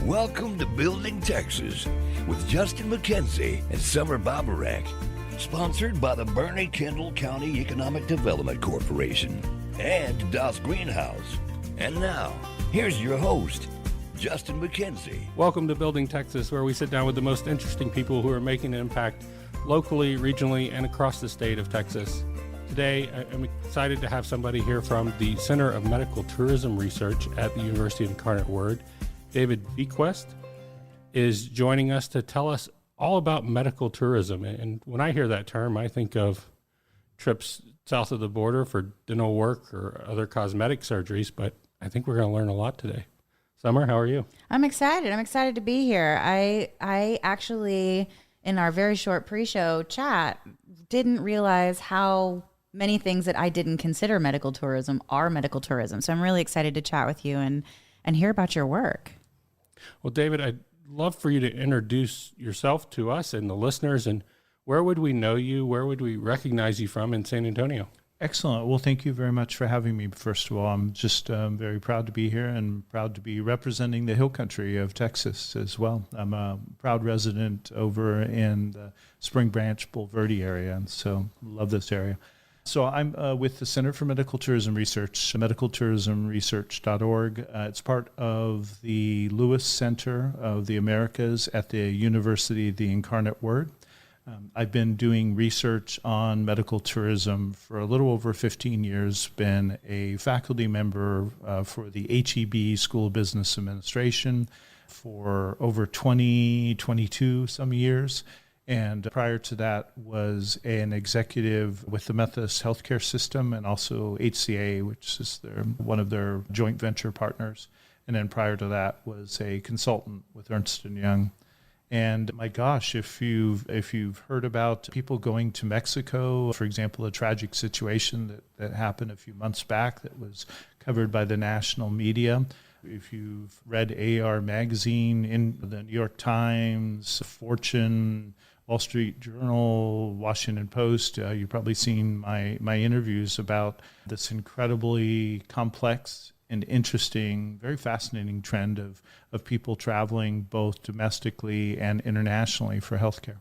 Welcome to Building Texas with Justin McKenzie and Summer Babar, sponsored by the Boerne County Economic Development Corporation and Das Greenhouse. And now, here's your host, Justin McKenzie. Welcome to Building Texas, where we sit down with the most interesting people who are making an impact locally, regionally, and across the state of Texas. Today, I'm excited to have somebody here from the Center of Medical Tourism Research at the University of Incarnate Word. David Vequist is joining us to tell us all about medical tourism. And when I hear that term, I think of trips south of the border for dental work or other cosmetic surgeries, but I think we're going to learn a lot today. Summer, how are you? I'm excited. I'm excited to be here. I actually, in our very short pre-show chat, didn't realize how many things that I didn't consider medical tourism are medical tourism. So I'm really excited to chat with you and hear about your work. Well, David, I'd love for you to introduce yourself to us and the listeners, and where would we know you? Where would we recognize you from in San Antonio? Excellent. Well, thank you very much for having me. First of all, I'm just very proud to be here and proud to be representing the hill country of Texas as well. I'm a proud resident over in the Spring Branch, Bulverde area, and so love this area. So I'm with the Center for Medical Tourism Research, medicaltourismresearch.org. It's part of the Lewis Center of the Americas at the University of the Incarnate Word. I've been doing research on medical tourism for a little over 15 years, been a faculty member for the HEB School of Business Administration for over 22 some years. And prior to that was an executive with the Methodist Healthcare System and also HCA, which is one of their joint venture partners. And then prior to that was a consultant with Ernst & Young. And my gosh, if you've heard about people going to Mexico, for example, a tragic situation that happened a few months back that was covered by the national media. If you've read Afar Magazine, in the New York Times, Fortune, Wall Street Journal, Washington Post, you've probably seen my interviews about this incredibly complex and interesting, very fascinating trend of people traveling both domestically and internationally for healthcare.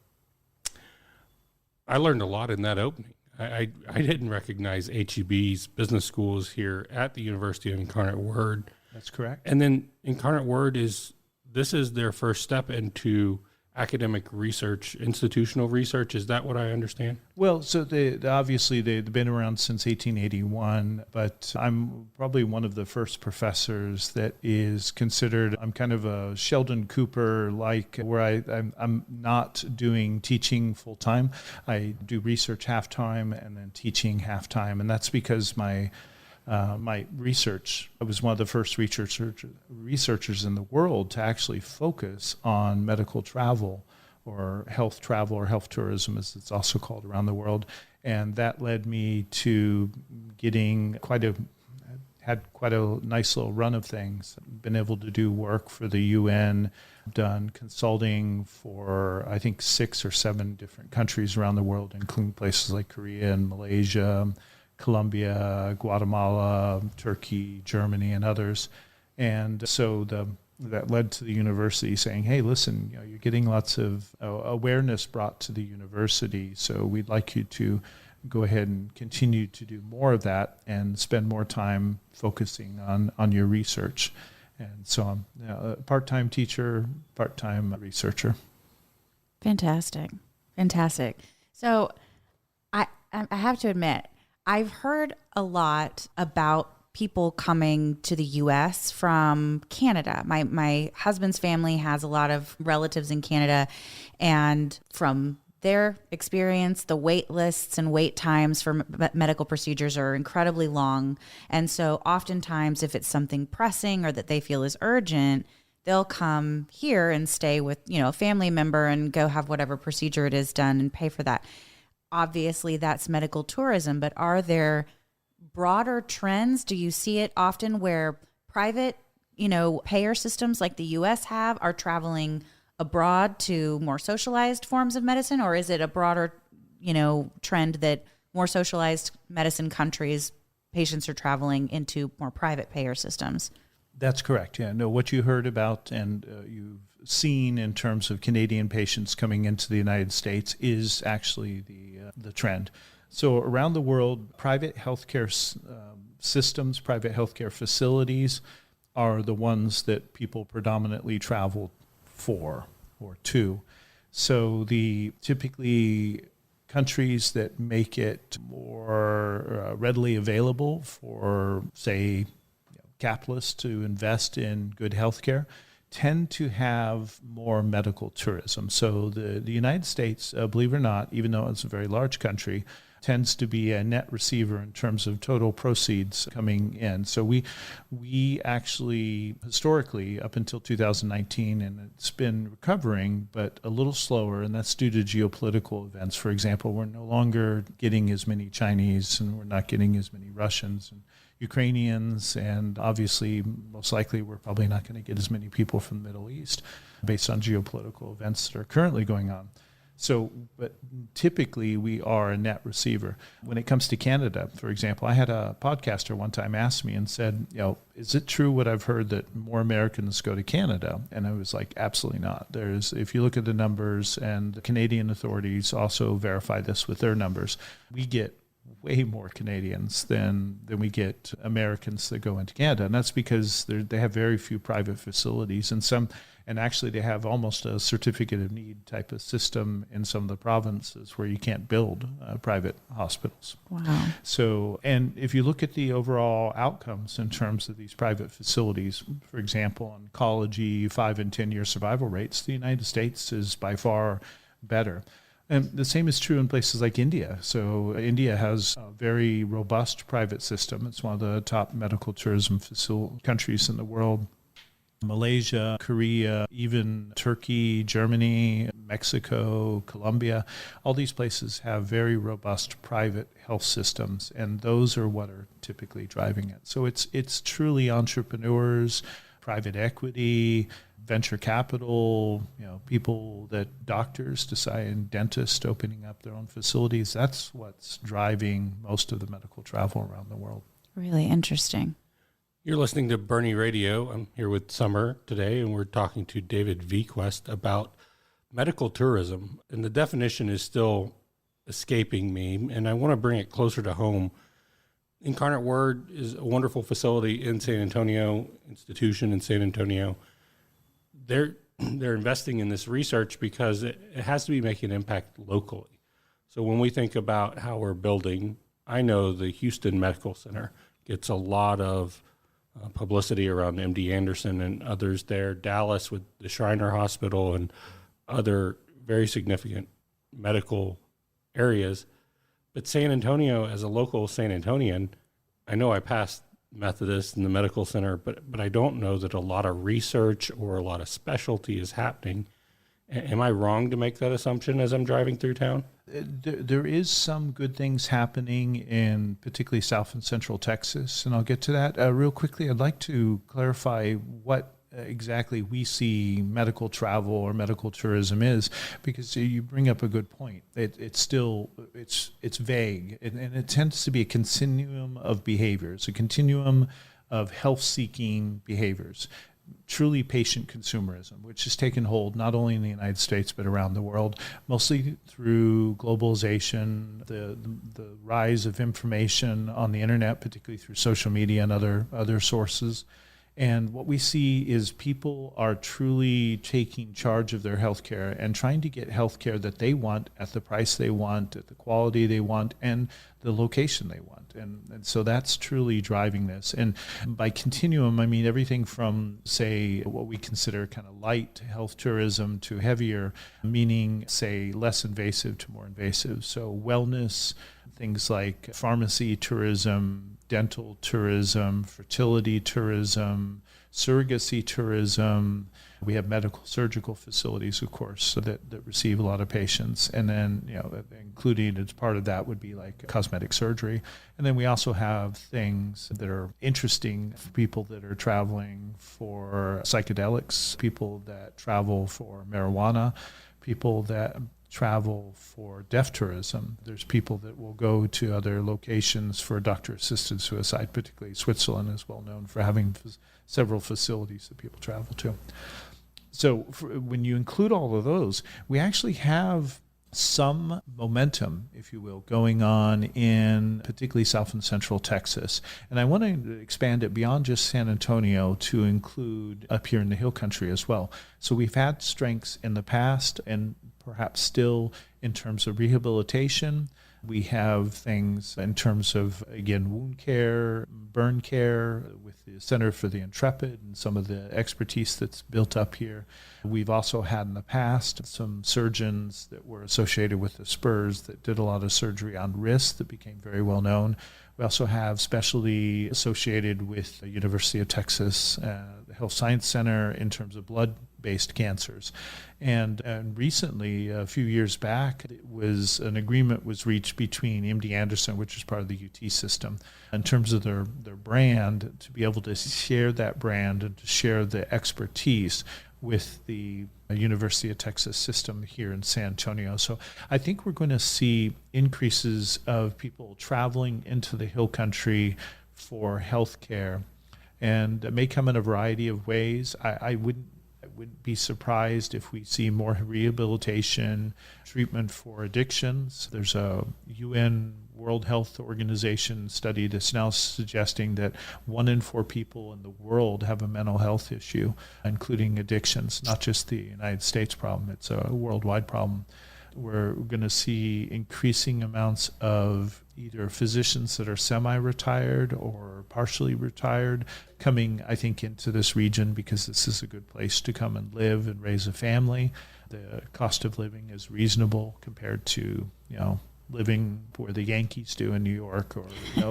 I learned a lot in that opening. I didn't recognize HEB's business schools here at the University of Incarnate Word. That's correct. And then Incarnate Word is their first step into academic research, institutional research. Is that what I understand? Well, so obviously they've been around since 1881, but I'm probably one of the first professors that is considered, I'm kind of a Sheldon Cooper, like where I'm not doing teaching full time. I do research half time and then teaching half time. And that's because my research, I was one of the first researchers in the world to actually focus on medical travel or health tourism, as it's also called around the world. And that led me to getting had quite a nice little run of things. Been able to do work for the UN, done consulting for, I think, 6 or 7 different countries around the world, including places like Korea and Malaysia, Colombia, Guatemala, Turkey, Germany, and others. And so that led to the university saying, hey, listen, you're getting lots of awareness brought to the university, so we'd like you to go ahead and continue to do more of that and spend more time focusing on your research. And so I'm a part-time teacher, part-time researcher. Fantastic. So I have to admit, I've heard a lot about people coming to the U.S. from Canada. My husband's family has a lot of relatives in Canada, and from their experience, the wait lists and wait times for medical procedures are incredibly long. And so oftentimes if it's something pressing or that they feel is urgent, they'll come here and stay with, a family member and go have whatever procedure it is done and pay for that. Obviously, that's medical tourism, but are there broader trends? Do you see it often where private, payer systems like the U.S. are traveling abroad to more socialized forms of medicine, or is it a broader, trend that more socialized medicine countries, patients are traveling into more private payer systems? That's correct. Yeah. No, what you heard about and you've seen in terms of Canadian patients coming into the United States is actually the trend. So around the world, private healthcare systems, private healthcare facilities are the ones that people predominantly travel for or to. So the typically countries that make it more readily available for, say, capitalists to invest in good healthcare tend to have more medical tourism. So the United States, believe it or not, even though it's a very large country, tends to be a net receiver in terms of total proceeds coming in. So we actually, historically, up until 2019, and it's been recovering, but a little slower, and that's due to geopolitical events. For example, we're no longer getting as many Chinese, and we're not getting as many Russians and Ukrainians, and obviously, most likely, we're probably not going to get as many people from the Middle East based on geopolitical events that are currently going on. So, but typically we are a net receiver. When it comes to Canada, for example, I had a podcaster one time ask me and said, is it true what I've heard that more Americans go to Canada? And I was like, absolutely not. If you look at the numbers, and the Canadian authorities also verify this with their numbers, we get way more Canadians than we get Americans that go into Canada. And that's because they have very few private facilities, and actually they have almost a certificate of need type of system in some of the provinces where you can't build private hospitals. Wow. So, and if you look at the overall outcomes in terms of these private facilities, for example, oncology, 5 and 10 year survival rates, the United States is by far better. And the same is true in places like India. So India has a very robust private system. It's one of the top medical tourism countries in the world. Malaysia, Korea, even Turkey, Germany, Mexico, Colombia, all these places have very robust private health systems, and those are what are typically driving it. So it's truly entrepreneurs, private equity, venture capital, people doctors decide, dentists opening up their own facilities. That's what's driving most of the medical travel around the world. Really interesting. You're listening to Boerne Radio. I'm here with Summer today, and we're talking to David Vequist about medical tourism. And the definition is still escaping me, and I want to bring it closer to home. Incarnate Word is a wonderful facility in San Antonio, institution in San Antonio. They're investing in this research because it has to be making an impact locally. So when we think about how we're building, I know the Houston Medical Center gets a lot of publicity around MD Anderson and others there, Dallas with the Shriner Hospital and other very significant medical areas. But San Antonio, as a local San Antonian, I know I passed Methodist in the medical center, but I don't know that a lot of research or a lot of specialty is happening. Am I wrong to make that assumption as I'm driving through town? There is some good things happening in particularly South and Central Texas, and I'll get to that. Real quickly, I'd like to clarify what exactly we see medical travel or medical tourism is, because you bring up a good point. It's vague, and it tends to be a continuum of behaviors, a continuum of health-seeking behaviors. Truly patient consumerism, which has taken hold not only in the United States but around the world, mostly through globalization, the rise of information on the internet, particularly through social media and other sources. And what we see is people are truly taking charge of their healthcare and trying to get healthcare that they want at the price they want, at the quality they want, and the location they want. And so that's truly driving this. And by continuum, I mean everything from, say, what we consider kind of light health tourism to heavier, meaning, say, less invasive to more invasive. So wellness, things like pharmacy tourism, dental tourism, fertility tourism, surrogacy tourism. We have medical surgical facilities, of course, that receive a lot of patients. And then, including as part of that would be like cosmetic surgery. And then we also have things that are interesting for people that are traveling for psychedelics, people that travel for marijuana, people that travel for deaf tourism. There's people that will go to other locations for doctor-assisted suicide, particularly Switzerland is well known for having several facilities that people travel to. So when you include all of those, we actually have some momentum, if you will, going on in particularly South and Central Texas. And I want to expand it beyond just San Antonio to include up here in the Hill Country as well. So we've had strengths in the past and perhaps still in terms of rehabilitation. We have things in terms of, again, wound care, burn care with the Center for the Intrepid and some of the expertise that's built up here. We've also had in the past some surgeons that were associated with the Spurs that did a lot of surgery on wrists that became very well known. We also have specialty associated with the University of Texas, the Health Science Center in terms of blood-based cancers. And recently, a few years back, an agreement was reached between MD Anderson, which is part of the UT system, in terms of their brand, to be able to share that brand and to share the expertise with the University of Texas system here in San Antonio. So I think we're going to see increases of people traveling into the Hill Country for health care, and it may come in a variety of ways. I wouldn't be surprised if we see more rehabilitation, treatment for addictions. There's a UN World Health Organization study that's now suggesting that 1 in 4 people in the world have a mental health issue, including addictions, not just the United States problem. It's a worldwide problem. We're going to see increasing amounts of either physicians that are semi-retired or partially retired coming, I think, into this region because this is a good place to come and live and raise a family. The cost of living is reasonable compared to, living where the Yankees do in New York or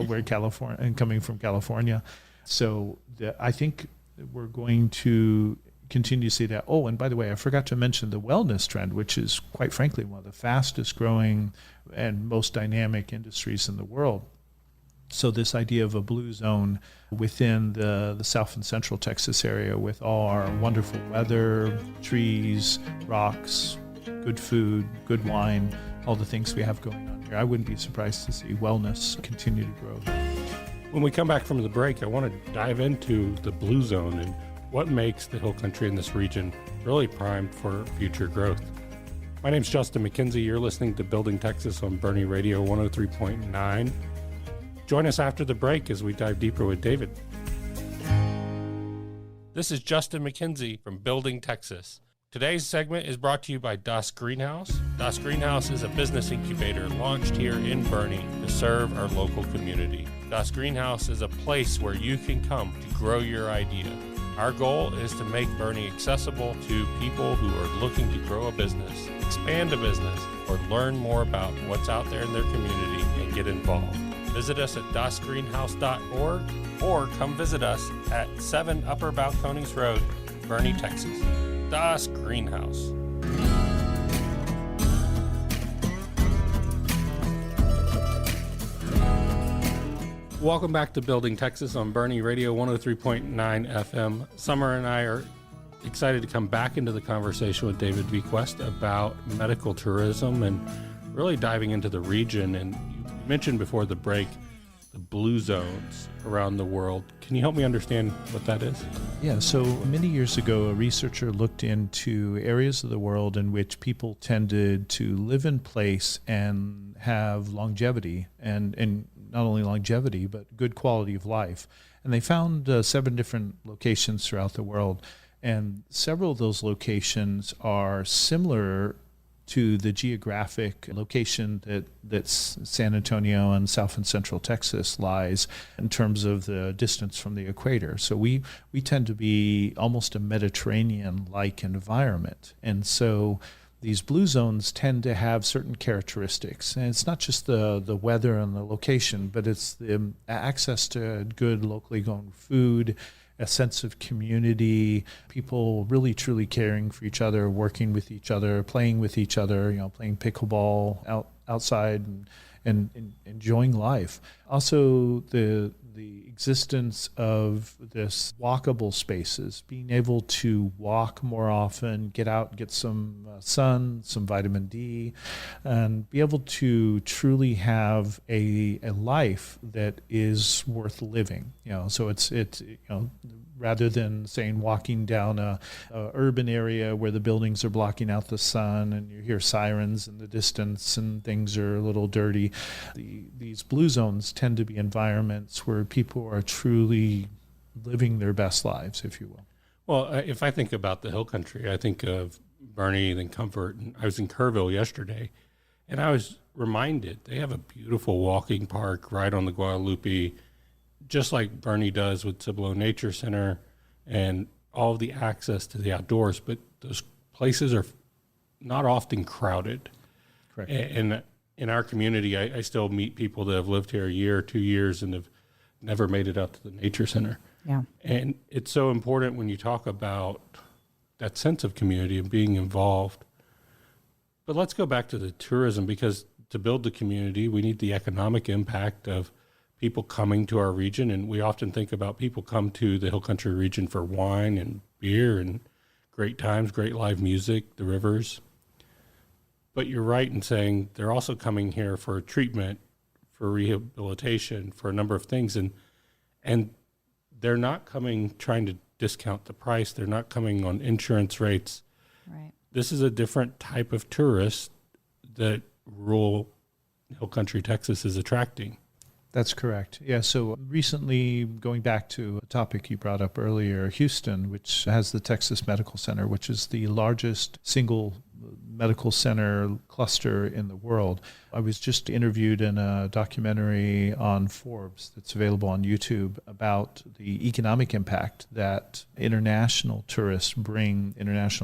where California, and coming from California. So I think we're going to continue to see that. Oh, and by the way, I forgot to mention the wellness trend, which is quite frankly one of the fastest growing and most dynamic industries in the world. So this idea of a blue zone within the South and Central Texas area with all our wonderful weather, trees, rocks, good food, good wine, all the things we have going on here. I wouldn't be surprised to see wellness continue to grow. When we come back from the break, I want to dive into the blue zone and what makes the Hill Country in this region really primed for future growth. My name's Justin McKenzie. You're listening to Building Texas on Boerne Radio 103.9. Join us after the break as we dive deeper with David. This is Justin McKenzie from Building Texas. Today's segment is brought to you by Das Greenhouse. Das Greenhouse is a business incubator launched here in Boerne to serve our local community. Das Greenhouse is a place where you can come to grow your idea. Our goal is to make Boerne accessible to people who are looking to grow a business, expand a business, or learn more about what's out there in their community and get involved. Visit us at dasgreenhouse.org or come visit us at 7 Upper Balcones Road, Boerne, Texas. Das Greenhouse. Welcome back to Building Texas on Boerne Radio 103.9 FM. Summer and I are excited to come back into the conversation with David Vequist about medical tourism and really diving into the region. And you mentioned before the break the blue zones around the world. Can you help me understand what that is? Yeah, so many years ago, a researcher looked into areas of the world in which people tended to live in place and have longevity, and not only longevity, but good quality of life. And they found 7 different locations throughout the world. And several of those locations are similar to the geographic location that San Antonio and South and Central Texas lies in terms of the distance from the equator. So we tend to be almost a Mediterranean-like environment. And so these blue zones tend to have certain characteristics. And it's not just the weather and the location, but it's the access to good locally grown food, a sense of community, people really truly caring for each other, working with each other, playing with each other, playing pickleball outside and enjoying life. Also, the existence of this walkable spaces, being able to walk more often, get out, get some sun, some vitamin D, and be able to truly have a life that is worth living. So it's rather than saying walking down a urban area where the buildings are blocking out the sun and you hear sirens in the distance and things are a little dirty. These blue zones tend to be environments where people are truly living their best lives, if you will. Well, if I think about the hill country, I think of Boerne and Comfort. And I was in Kerrville yesterday, and I was reminded they have a beautiful walking park right on the Guadalupe, just like Boerne does with Cibolo Nature Center and all of the access to the outdoors. But those places are not often crowded. Correct. And in our community, I still meet people that have lived here a year or 2 years and have never made it out to the nature center. Yeah. And it's so important when you talk about that sense of community and being involved. But let's go back to the tourism, because to build the community, we need the economic impact of people coming to our region. And we often think about people come to the Hill Country region for wine and beer and great times, great live music, the rivers. But you're right in saying they're also coming here for treatment, for rehabilitation, for a number of things. And they're not coming trying to discount the price. They're not coming on insurance rates. Right. This is a different type of tourist that rural Hill Country Texas is attracting. That's correct. Yeah, so recently, going back to a topic you brought up earlier, Houston, which has the Texas Medical Center, which is the largest single medical center cluster in the world. I was just interviewed in a documentary on Forbes that's available on YouTube about the economic impact that international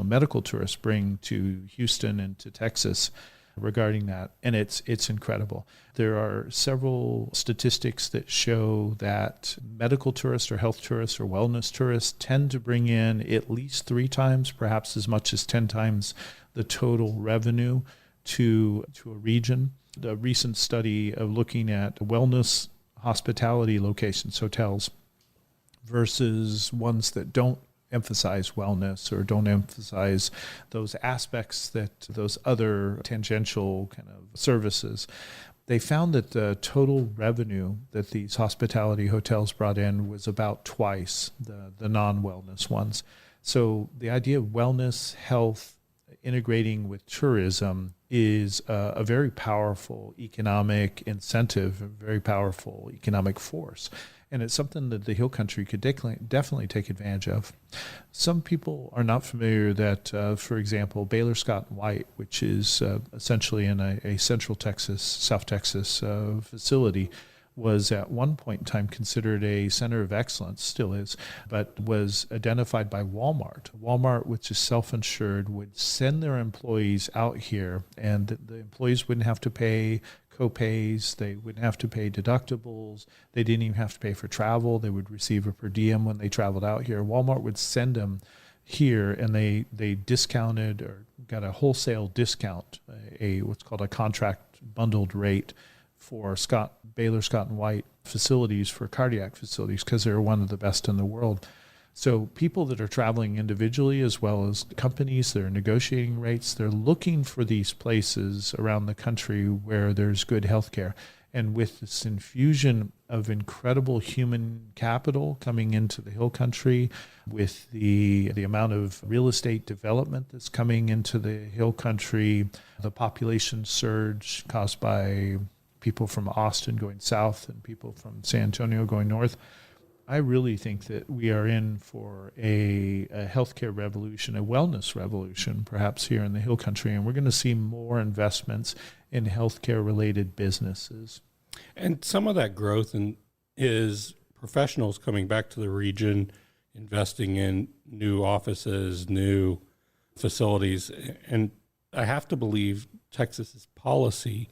medical tourists bring to Houston and to Texas regarding that, and it's incredible. There are several statistics that show that medical tourists or health tourists or wellness tourists tend to bring in at least 3 times, perhaps as much as 10 times the total revenue to a region. The recent study of looking at wellness hospitality locations, hotels, versus ones that don't emphasize wellness or don't emphasize those aspects, that those other tangential kind of services, they found that the total revenue that these hospitality hotels brought in was about twice the non-wellness ones. So the idea of wellness, health, integrating with tourism is a very powerful economic incentive, a very powerful economic force. And it's something that the Hill Country could definitely take advantage of. Some people are not familiar that, for example, Baylor Scott White, which is essentially in a Central Texas, South Texas facility, was at one point in time considered a center of excellence, still is, but was identified by Walmart. Walmart, which is self-insured, would send their employees out here, and the employees wouldn't have to pay co-pays, they wouldn't have to pay deductibles, they didn't even have to pay for travel, they would receive a per diem when they traveled out here. Walmart would send them here, and they discounted or got a wholesale discount, a what's called a contract bundled rate for Baylor Scott and White facilities, for cardiac facilities, because they're one of the best in the world. So people that are traveling individually, as well as companies that are negotiating rates, they're looking for these places around the country where there's good health care. And with this infusion of incredible human capital coming into the Hill Country, with the amount of real estate development that's coming into the Hill Country, the population surge caused by people from Austin going south and people from San Antonio going north, I really think that we are in for a healthcare revolution, a wellness revolution, perhaps here in the Hill Country, and we're going to see more investments in healthcare-related businesses. And some of that growth is professionals coming back to the region, investing in new offices, new facilities, and I have to believe Texas's policy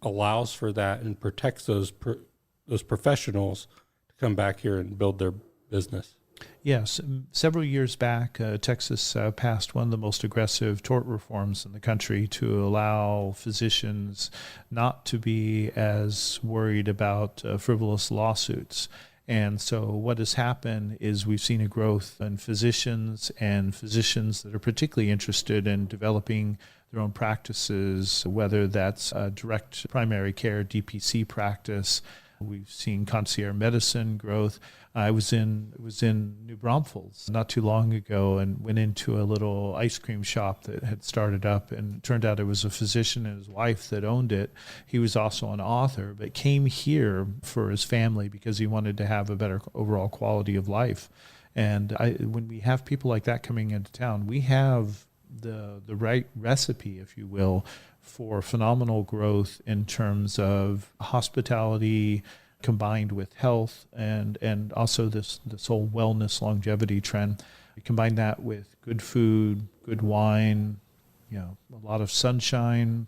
allows for that and protects those professionals to come back here and build their business. Yes, several years back, Texas passed one of the most aggressive tort reforms in the country to allow physicians not to be as worried about frivolous lawsuits. And so what has happened is we've seen a growth in physicians and physicians that are particularly interested in developing their own practices, whether that's a direct primary care, DPC practice. We've seen concierge medicine growth. I was in New Braunfels not too long ago and went into a little ice cream shop that had started up, and it turned out it was a physician and his wife that owned it. He was also an author, but came here for his family because he wanted to have a better overall quality of life. And when we have people like that coming into town, we have the right recipe, if you will, for phenomenal growth in terms of hospitality combined with health and also this whole wellness longevity trend. You combine that with good food, good wine, a lot of sunshine.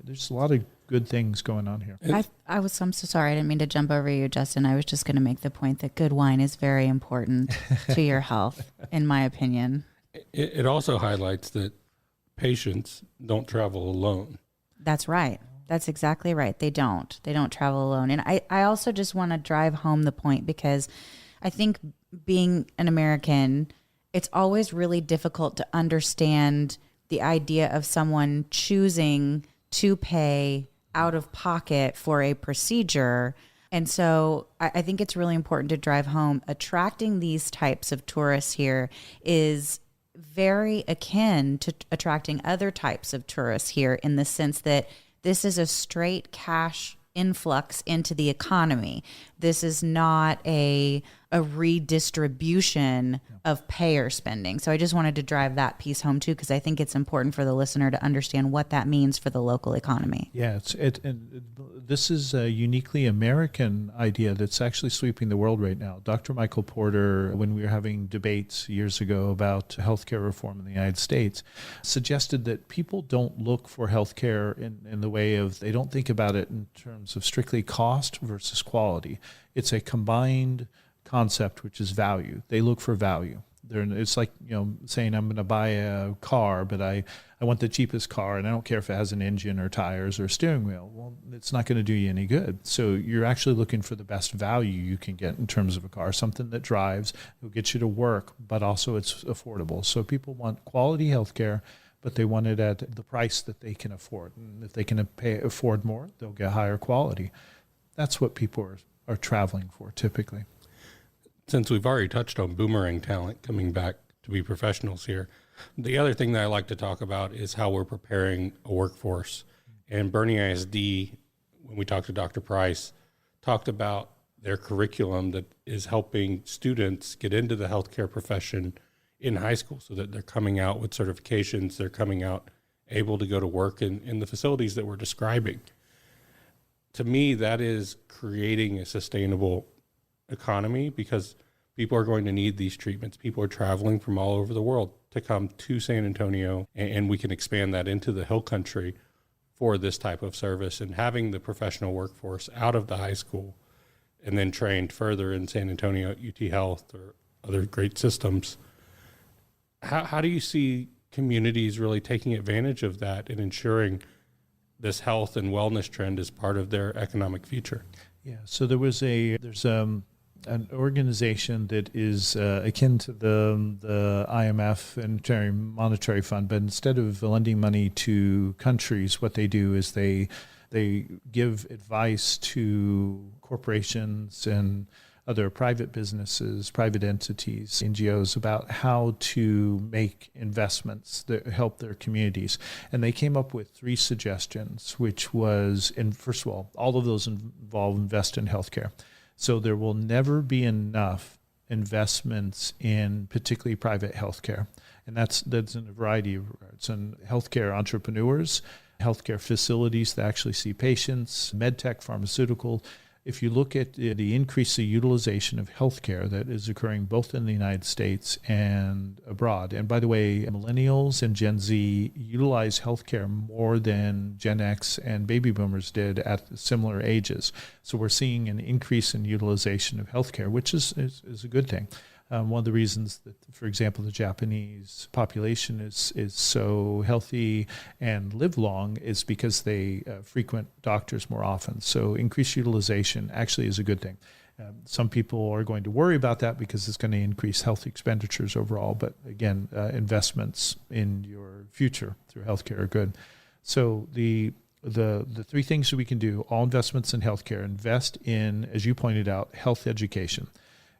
There's a lot of good things going on here. I'm so sorry. I didn't mean to jump over you, Justin. I was just going to make the point that good wine is very important to your health, in my opinion. It also highlights that patients don't travel alone. That's right. That's exactly right. They don't travel alone. And I also just want to drive home the point, because I think being an American, it's always really difficult to understand the idea of someone choosing to pay out of pocket for a procedure. And so I think it's really important to drive home. Attracting these types of tourists here is very akin to attracting other types of tourists here, in the sense that this is a straight cash influx into the economy. This is not a redistribution of payer spending. So I just wanted to drive that piece home too, because I think it's important for the listener to understand what that means for the local economy. Yeah, this is a uniquely American idea that's actually sweeping the world right now. Dr. Michael Porter, when we were having debates years ago about healthcare reform in the United States, suggested that people don't look for healthcare in the way of, they don't think about it in terms of strictly cost versus quality. It's a combined concept, which is value. They look for value. It's like, saying I'm going to buy a car, but I want the cheapest car, and I don't care if it has an engine or tires or steering wheel. Well, it's not going to do you any good. So you're actually looking for the best value you can get in terms of a car, something that drives, will get you to work, but also it's affordable. So people want quality health care, but they want it at the price that they can afford. And if they can afford more, they'll get higher quality. That's what people are traveling for typically. Since we've already touched on boomerang talent coming back to be professionals here, the other thing that I like to talk about is how we're preparing a workforce. And Boerne ISD, when we talked to Dr. Price, talked about their curriculum that is helping students get into the healthcare profession in high school, so that they're coming out with certifications, they're coming out able to go to work in the facilities that we're describing. To me, that is creating a sustainable economy, because people are going to need these treatments. People are traveling from all over the world to come to San Antonio, and we can expand that into the Hill Country for this type of service. And having the professional workforce out of the high school and then trained further in San Antonio at UT Health or other great systems, how do you see communities really taking advantage of that and ensuring this health and wellness trend is part of their economic future? Yeah, so there's an organization that is akin to the IMF and Monetary Fund, but instead of lending money to countries, what they do is they give advice to corporations and other private businesses, private entities, NGOs, about how to make investments that help their communities. And they came up with 3 suggestions, which was, and first of all of those involve invest in healthcare. So there will never be enough investments in particularly private healthcare. And that's in a variety of regards. And healthcare entrepreneurs, healthcare facilities that actually see patients, medtech, pharmaceutical. If you look at the increase of utilization of healthcare that is occurring both in the United States and abroad, and by the way, millennials and Gen Z utilize healthcare more than Gen X and baby boomers did at similar ages. So we're seeing an increase in utilization of healthcare, which is a good thing. One of the reasons that, for example, the Japanese population is so healthy and live long is because they frequent doctors more often. So increased utilization actually is a good thing. Some people are going to worry about that because it's going to increase health expenditures overall. But again, investments in your future through healthcare are good. So the three things that we can do, all investments in healthcare, invest in, as you pointed out, health education.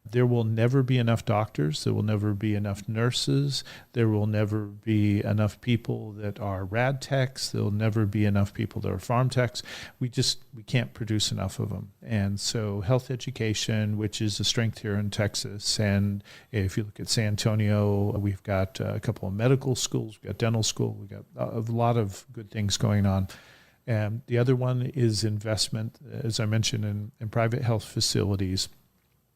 There will never be enough doctors. There will never be enough nurses. There will never be enough people that are rad techs. There will never be enough people that are farm techs. We can't produce enough of them. And so health education, which is a strength here in Texas, and if you look at San Antonio, we've got a couple of medical schools, we've got dental school, we've got a lot of good things going on. And the other one is investment, as I mentioned, in private health facilities.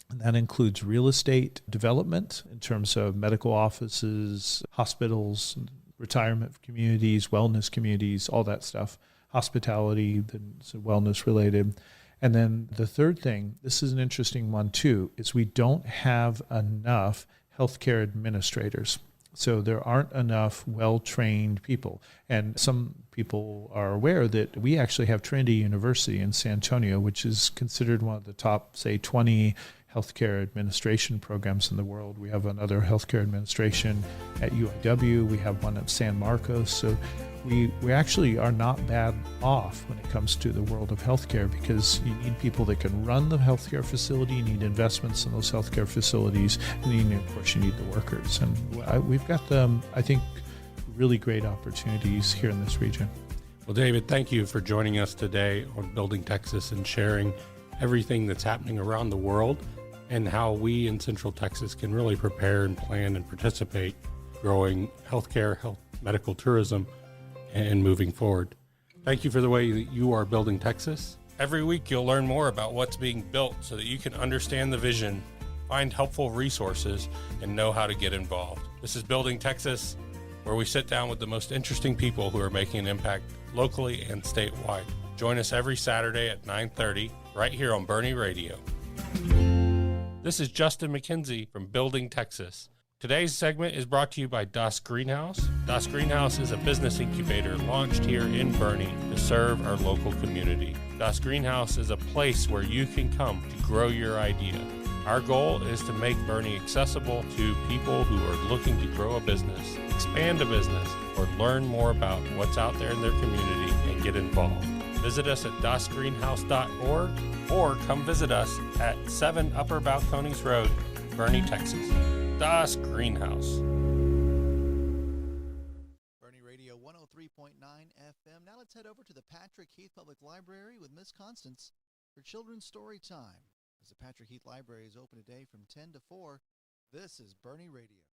And that includes real estate development in terms of medical offices, hospitals, retirement communities, wellness communities, all that stuff, hospitality, that's wellness related. And then the third thing, this is an interesting one too, is we don't have enough healthcare administrators. So there aren't enough well-trained people. And some people are aware that we actually have Trinity University in San Antonio, which is considered one of the top, say, 20 healthcare administration programs in the world. We have another healthcare administration at UIW. We have one at San Marcos. So we actually are not bad off when it comes to the world of healthcare, because you need people that can run the healthcare facility, you need investments in those healthcare facilities, and of course you need the workers. And we've got, I think, really great opportunities here in this region. Well, David, thank you for joining us today on Building Texas and sharing everything that's happening around the world and how we in Central Texas can really prepare and plan and participate growing healthcare, medical tourism, and moving forward. Thank you for the way that you are building Texas. Every week you'll learn more about what's being built so that you can understand the vision, find helpful resources, and know how to get involved. This is Building Texas, where we sit down with the most interesting people who are making an impact locally and statewide. Join us every Saturday at 9:30 right here on Boerne Radio. This is Justin McKenzie from Building Texas. Today's segment is brought to you by Das Greenhouse. Das Greenhouse is a business incubator launched here in Boerne to serve our local community. Das Greenhouse is a place where you can come to grow your idea. Our goal is to make Boerne accessible to people who are looking to grow a business, expand a business, or learn more about what's out there in their community and get involved. Visit us at dasgreenhouse.org or come visit us at 7 Upper Balcones Road, Boerne, Texas. Das Greenhouse. Boerne Radio 103.9 FM. Now let's head over to the Patrick Heath Public Library with Miss Constance for Children's Story Time. As the Patrick Heath Library is open today from 10 to 4, this is Boerne Radio.